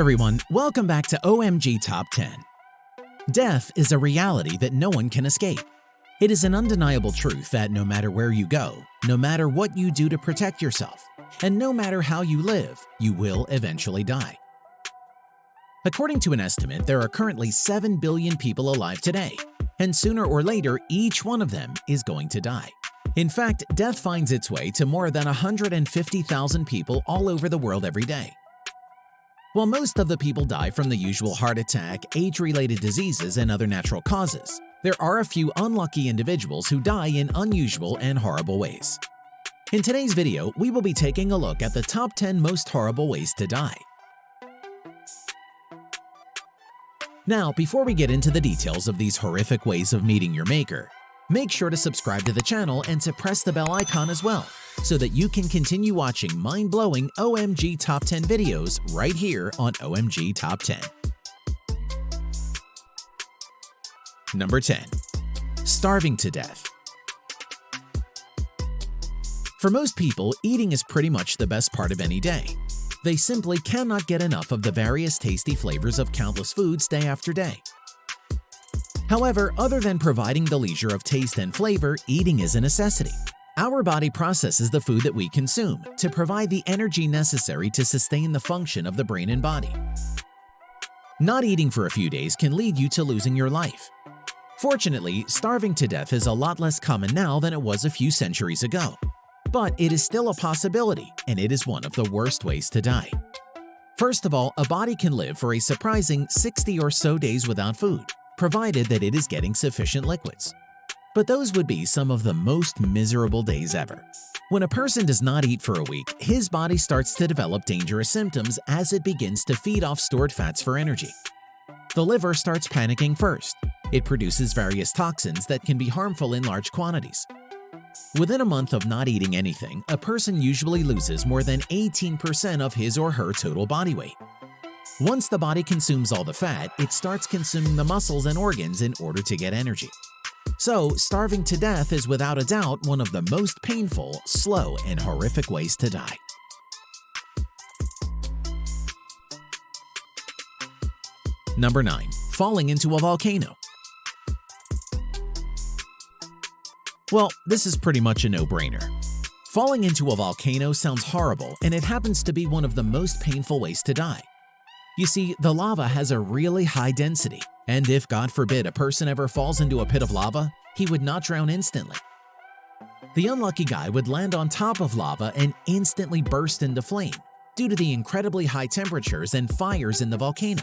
everyone, welcome back to OMG Top 10. Death is a reality that no one can escape. It is an undeniable truth that no matter where you go, no matter what you do to protect yourself, and no matter how you live, you will eventually die. According to an estimate, there are currently 7 billion people alive today, and sooner or later, each one of them is going to die. In fact, death finds its way to more than 150,000 people all over the world every day. While most of the people die from the usual heart attack, age-related diseases, and other natural causes, there are a few unlucky individuals who die in unusual and horrible ways. In today's video, we will be taking a look at the top 10 most horrible ways to die. Now, before we get into the details of these horrific ways of meeting your maker, make sure to subscribe to the channel and to press the bell icon as well, so that you can continue watching mind-blowing OMG Top 10 videos right here on OMG Top 10. Number 10. Starving to death. For most people, eating is pretty much the best part of any day. They simply cannot get enough of the various tasty flavors of countless foods day after day. However, other than providing the leisure of taste and flavor, eating is a necessity. Our body processes the food that we consume to provide the energy necessary to sustain the function of the brain and body. Not eating for a few days can lead you to losing your life. Fortunately, starving to death is a lot less common now than it was a few centuries ago. But it is still a possibility, and it is one of the worst ways to die. First of all, a body can live for a surprising 60 or so days without food, provided that it is getting sufficient liquids. But those would be some of the most miserable days ever. When a person does not eat for a week, his body starts to develop dangerous symptoms as it begins to feed off stored fats for energy. The liver starts panicking first. It produces various toxins that can be harmful in large quantities. Within a month of not eating anything, a person usually loses more than 18% of his or her total body weight. Once the body consumes all the fat, it starts consuming the muscles and organs in order to get energy. So, starving to death is without a doubt one of the most painful, slow, and horrific ways to die. Number 9. Falling into a volcano. Well, this is pretty much a no-brainer. Falling into a volcano sounds horrible, and it happens to be one of the most painful ways to die. You see, the lava has a really high density, and if, God forbid, a person ever falls into a pit of lava, he would not drown instantly. The unlucky guy would land on top of lava and instantly burst into flame due to the incredibly high temperatures and fires in the volcano.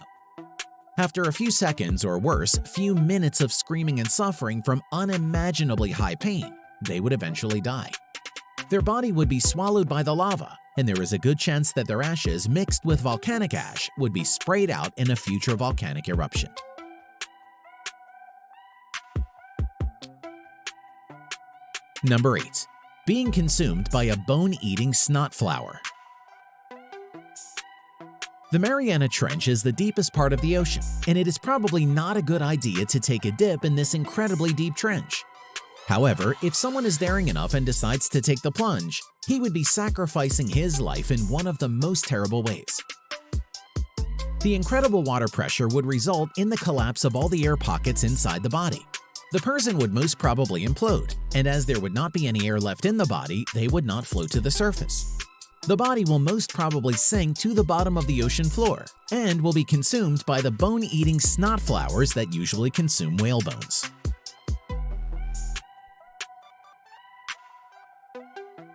After a few seconds, or worse, few minutes of screaming and suffering from unimaginably high pain, they would eventually die. Their body would be swallowed by the lava, and there is a good chance that their ashes mixed with volcanic ash would be sprayed out in a future volcanic eruption. Number 8. Being consumed by a bone-eating snot flower. The Mariana Trench is the deepest part of the ocean, and it is probably not a good idea to take a dip in this incredibly deep trench. However, if someone is daring enough and decides to take the plunge, he would be sacrificing his life in one of the most terrible ways. The incredible water pressure would result in the collapse of all the air pockets inside the body. The person would most probably implode, and as there would not be any air left in the body, they would not float to the surface. The body will most probably sink to the bottom of the ocean floor and will be consumed by the bone-eating snot flowers that usually consume whale bones.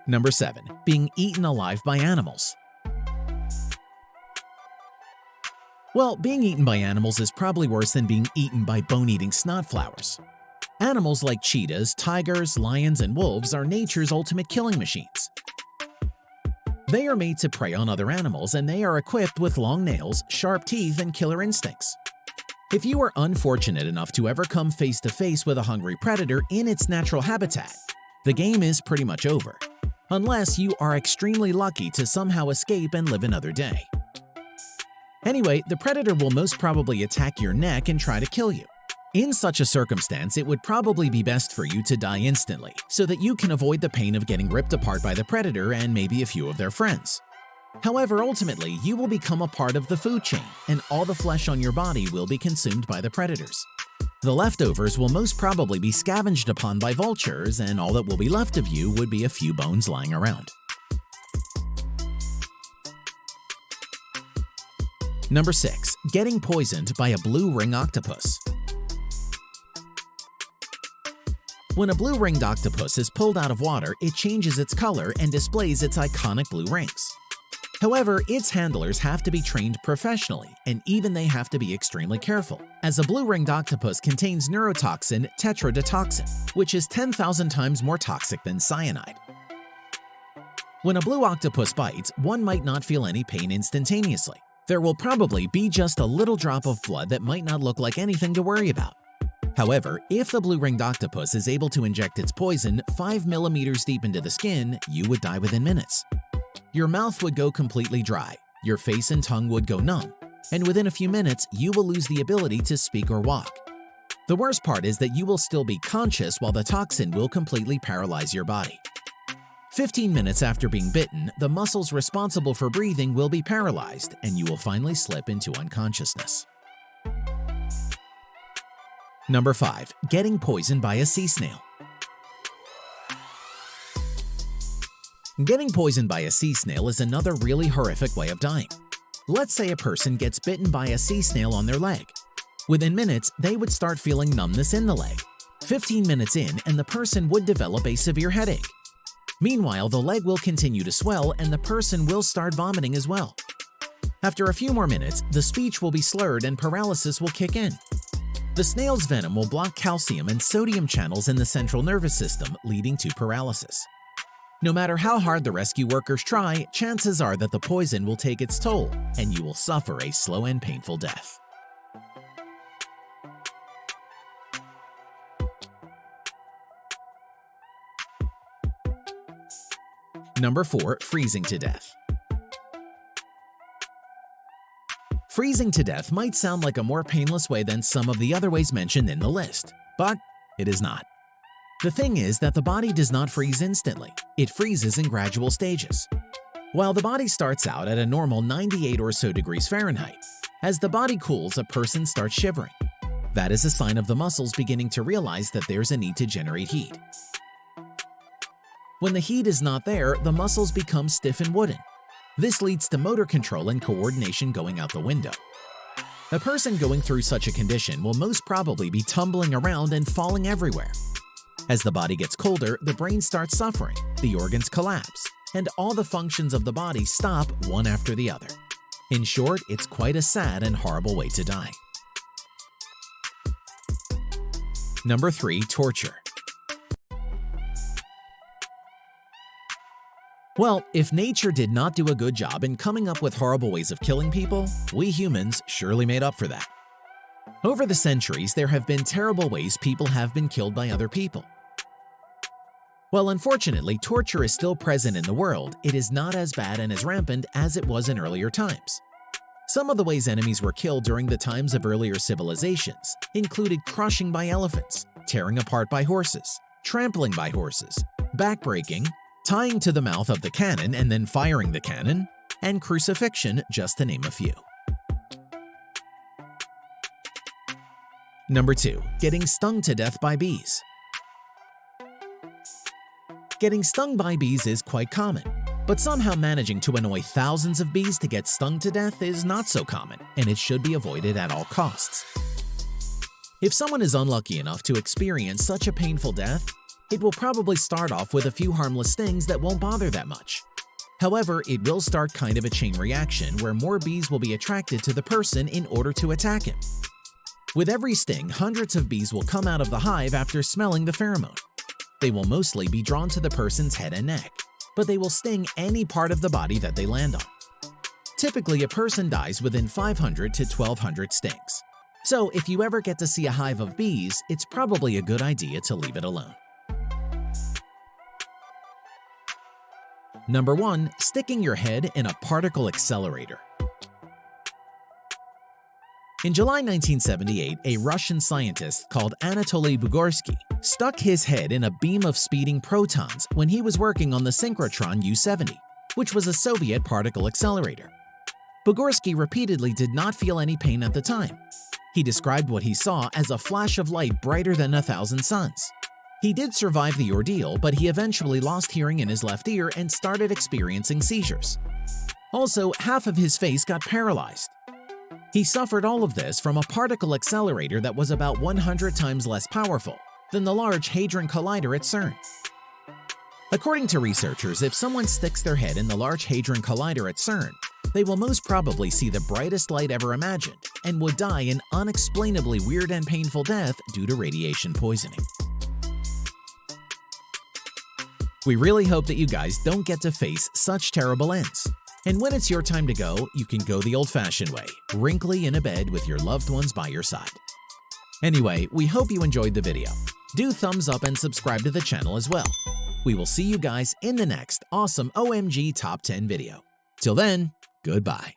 Number 7. Being eaten alive by animals. Well, being eaten by animals is probably worse than being eaten by bone-eating snot flowers. Animals like cheetahs, tigers, lions, and wolves are nature's ultimate killing machines. They are made to prey on other animals, and they are equipped with long nails, sharp teeth, and killer instincts. If you are unfortunate enough to ever come face to face with a hungry predator in its natural habitat, the game is pretty much over, unless you are extremely lucky to somehow escape and live another day. Anyway, the predator will most probably attack your neck and try to kill you. In such a circumstance, it would probably be best for you to die instantly, so that you can avoid the pain of getting ripped apart by the predator and maybe a few of their friends. However, ultimately, you will become a part of the food chain, and all the flesh on your body will be consumed by the predators. The leftovers will most probably be scavenged upon by vultures, and all that will be left of you would be a few bones lying around. Number 6. Getting poisoned by a blue ring octopus. When a blue-ringed octopus is pulled out of water, it changes its color and displays its iconic blue rings. However, its handlers have to be trained professionally, and even they have to be extremely careful, as a blue-ringed octopus contains neurotoxin tetrodotoxin, which is 10,000 times more toxic than cyanide. When a blue octopus bites, one might not feel any pain instantaneously. There will probably be just a little drop of blood that might not look like anything to worry about. However, if the blue-ringed octopus is able to inject its poison 5 millimeters deep into the skin, you would die within minutes. Your mouth would go completely dry, your face and tongue would go numb, and within a few minutes, you will lose the ability to speak or walk. The worst part is that you will still be conscious while the toxin will completely paralyze your body. 15 minutes after being bitten, the muscles responsible for breathing will be paralyzed, and you will finally slip into unconsciousness. Number 5. Getting poisoned by a sea snail. Getting poisoned by a sea snail is another really horrific way of dying. Let's say a person gets bitten by a sea snail on their leg. Within minutes, they would start feeling numbness in the leg. 15 minutes in, and the person would develop a severe headache. Meanwhile, the leg will continue to swell and the person will start vomiting as well. After a few more minutes, the speech will be slurred and paralysis will kick in. The snail's venom will block calcium and sodium channels in the central nervous system, leading to paralysis. No matter how hard the rescue workers try, chances are that the poison will take its toll, and you will suffer a slow and painful death. Number 4. Freezing to death. Freezing to death might sound like a more painless way than some of the other ways mentioned in the list, but it is not. The thing is that the body does not freeze instantly, it freezes in gradual stages. While the body starts out at a normal 98 or so degrees Fahrenheit, as the body cools, a person starts shivering. That is a sign of the muscles beginning to realize that there's a need to generate heat. When the heat is not there, the muscles become stiff and wooden. This leads to motor control and coordination going out the window. A person going through such a condition will most probably be tumbling around and falling everywhere. As the body gets colder, the brain starts suffering, the organs collapse, and all the functions of the body stop one after the other. In short, it's quite a sad and horrible way to die. Number 3. Torture. Well, if nature did not do a good job in coming up with horrible ways of killing people, we humans surely made up for that. Over the centuries, there have been terrible ways people have been killed by other people. While unfortunately torture is still present in the world, it is not as bad and as rampant as it was in earlier times. Some of the ways enemies were killed during the times of earlier civilizations included crushing by elephants, tearing apart by horses, trampling by horses, backbreaking, tying to the mouth of the cannon and then firing the cannon, and crucifixion, just to name a few. Number 2. Getting stung to death by bees. Getting stung by bees is quite common, but somehow managing to annoy thousands of bees to get stung to death is not so common, and it should be avoided at all costs. If someone is unlucky enough to experience such a painful death, it will probably start off with a few harmless stings that won't bother that much. However, it will start kind of a chain reaction where more bees will be attracted to the person in order to attack him. With every sting, hundreds of bees will come out of the hive after smelling the pheromone. They will mostly be drawn to the person's head and neck, but they will sting any part of the body that they land on. Typically, a person dies within 500 to 1,200 stings. So if you ever get to see a hive of bees, it's probably a good idea to leave it alone. Number 1. Sticking your head in a particle accelerator. In July 1978, a Russian scientist called Anatoly Bugorsky stuck his head in a beam of speeding protons when he was working on the synchrotron U-70. which was a Soviet particle accelerator. Bugorsky repeatedly did not feel any pain at the time. He described what he saw as a flash of light brighter than 1,000 suns. He did survive the ordeal, but he eventually lost hearing in his left ear and started experiencing seizures. Also, half of his face got paralyzed. He suffered all of this from a particle accelerator that was about 100 times less powerful than the Large Hadron Collider at CERN. According to researchers, if someone sticks their head in the Large Hadron Collider at CERN, they will most probably see the brightest light ever imagined and would die an unexplainably weird and painful death due to radiation poisoning. We really hope that you guys don't get to face such terrible ends. And when it's your time to go, you can go the old-fashioned way, wrinkly in a bed with your loved ones by your side. Anyway, we hope you enjoyed the video. Do thumbs up and subscribe to the channel as well. We will see you guys in the next awesome OMG Top 10 video. Till then, goodbye.